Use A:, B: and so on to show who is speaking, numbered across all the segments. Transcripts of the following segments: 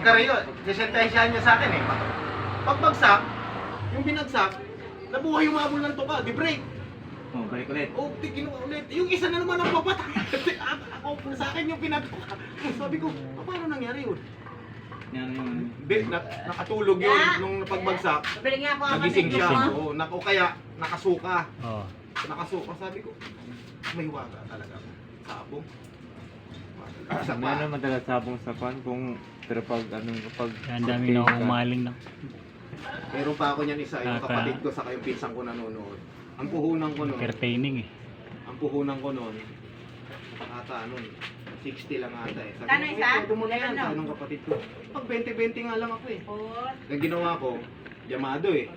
A: Magkarayo, sisentahisyahan niya sa akin eh. Pagbagsak, yung binagsak, nabuhay yung mabul ng tuka, di break.
B: Oh, balik ulit.
A: Oh, kinuha ulit. Yung isa na naman ang papatay. Ako, sa akin yung pinatuka. Sabi ko, paano nangyari yun?
B: Yan yung...
A: Nakatulog yun nung pagbagsak. Nagising siya. Oo, kaya nakasuka.
C: Oh.
A: Nakasuka, sabi ko, may waga talaga. Sabong. Isa
B: Ano
A: pa.
B: naman talaga sabong sa pan kung... Pero pag ano, pag...
C: Yan dami na umaling na.
A: Meron pa ako niyan isa, yung kapatid ko saka yung pinsan ko nanonood. Ang puhunan ko noon.
C: Entertaining eh.
A: Ang puhunan ko noon. Ata nun, 60 lang ata eh. Sabi
D: Kano
A: ko,
D: isa?
A: "Pwede mo na yan," sabi ng kapatid ko. Pag 20-20 nga lang ako eh. Ang ginawa ko, Yamado eh.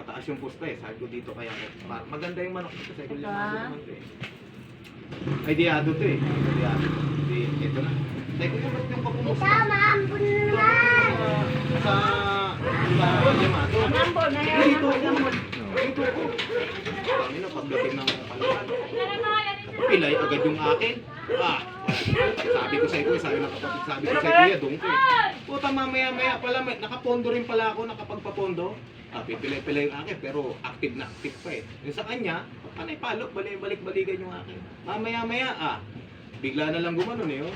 A: Mataas yung pusta eh. Sabi ko dito kaya ako. Maganda yung manok dito. Sabi ko Yamado naman to eh. Ay diado to eh. Diado. Ito na. Sabi ko yung papumusta. Sa Yamado. Dito ko. Dito ko. Kami na pagdating ng palawan. Pilay agad yung akin. Sabi ko sa iyo, sabi ng kapatid, sabi ko sa iyo, doon ko eh. Puta mamaya-maya pala, nakapondo rin pala ako, nakapagpapondo. Pipilay-pilay yung akin, pero active na active pa eh. Yung sa kanya, panay palok, balik-balikan yung akin. Mamaya-maya, bigla na lang gumanon eh. O,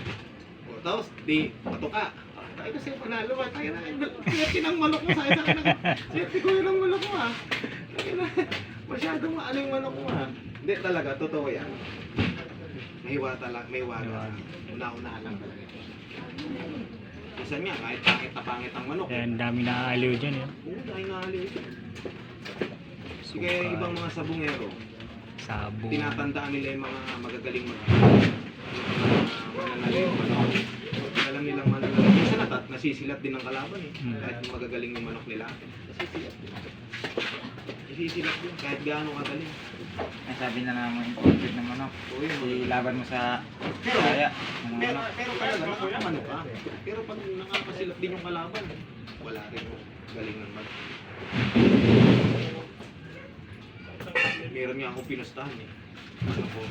A: tapos, di, patuka. Tayo kasi panalo ba? Tayo na, siyete ng manok mo sa akin. Siyete ko yun ang manok mo ha. Masyadong ano yung manok mo ha. Hindi talaga, totoo yan. May waga. Una-unahan lang talaga. Isa nga, kahit pangit na pangit ang manok.
C: Yan dami na aliw dyan eh.
A: Oo, dahil naaliw ito. Sige, ibang mga sabungero,
C: Sabong.
A: tinatandaan nila yung mga magagaling mananalo. Alam nilang mananalo. Minsan nasisilat din ng kalaban eh. Kahit magagaling yung manok nila. Nasisilat din. Nasisilat din, kahit gaano kagaling.
B: Ay, sabi na naman imported na manok.
A: Oo, yun.
B: Ilaban mo sa...
A: Pero,
B: Kaya, ng
A: pero,
B: manok.
A: pero talaga, nakakamano ka. Pero pag nakakasilat din yung kalaban, wala rin yung galing ng manok. Meron nga akong pinustahan eh. Ano ko,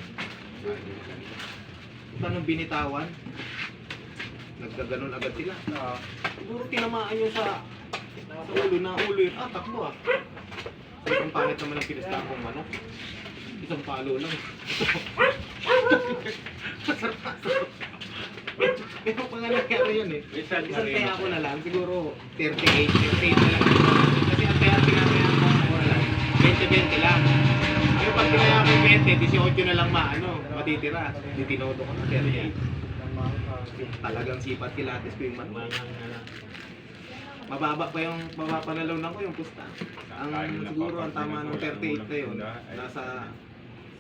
A: tanong binitawan, nagkaganon agad sila. Siguro tinamaan yun sa ulo na ulo yun. Takbo ah. Sabi kong pangit naman ang pinustahan kong manok. Isang palo lang. Masarap. Pero pa nga nangyari yun eh. Isang kaya ako na lang, siguro 38 na lang. Kasi ang kaya pinakayan ko na lang, 20-20 lang. Ay pag pinaya ko 20, 18 na lang matitira. Di tinodo ko na 38. Talagang sipat kilates ko yung manok. Mababa panalaw ko yung pusta. Ang siguro ang tama ng 38 na yun, nasa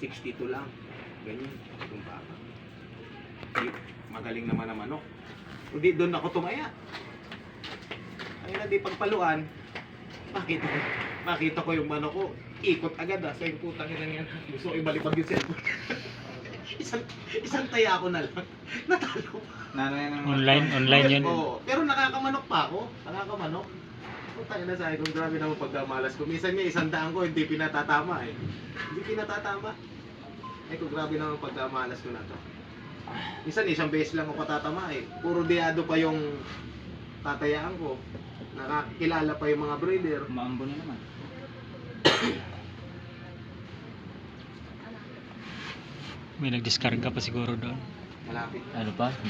A: 62 lang. Ganyan, kung baka. Magaling naman ang manok. Hindi doon ako tumaya. Ayun na di pagpaluan, makita ko yung manok ko. Ikot agad sa yung putang ina niyan. Gusto ko ibalipag yung cellphone. isang taya ako na lang. Natalo pa.
C: Online yun.
A: Oo, pero nakakamanok pa ako. Nakakamanok. Putang ina sa akin, kung grabe naman pagkamalas ko. Minsan nga 100 ko, hindi pinatatama eh. Hindi pinatatama. Ay kung grabe naman pagkamalas ko na to. Minsan isang beses lang ako patatama eh. Puro diado pa yung tatayaan ko. Nakakilala pa yung mga breeder.
B: Maambo na naman.
C: May nagdiskarga pa siguro doon.
A: Malapit.
C: Ano pa?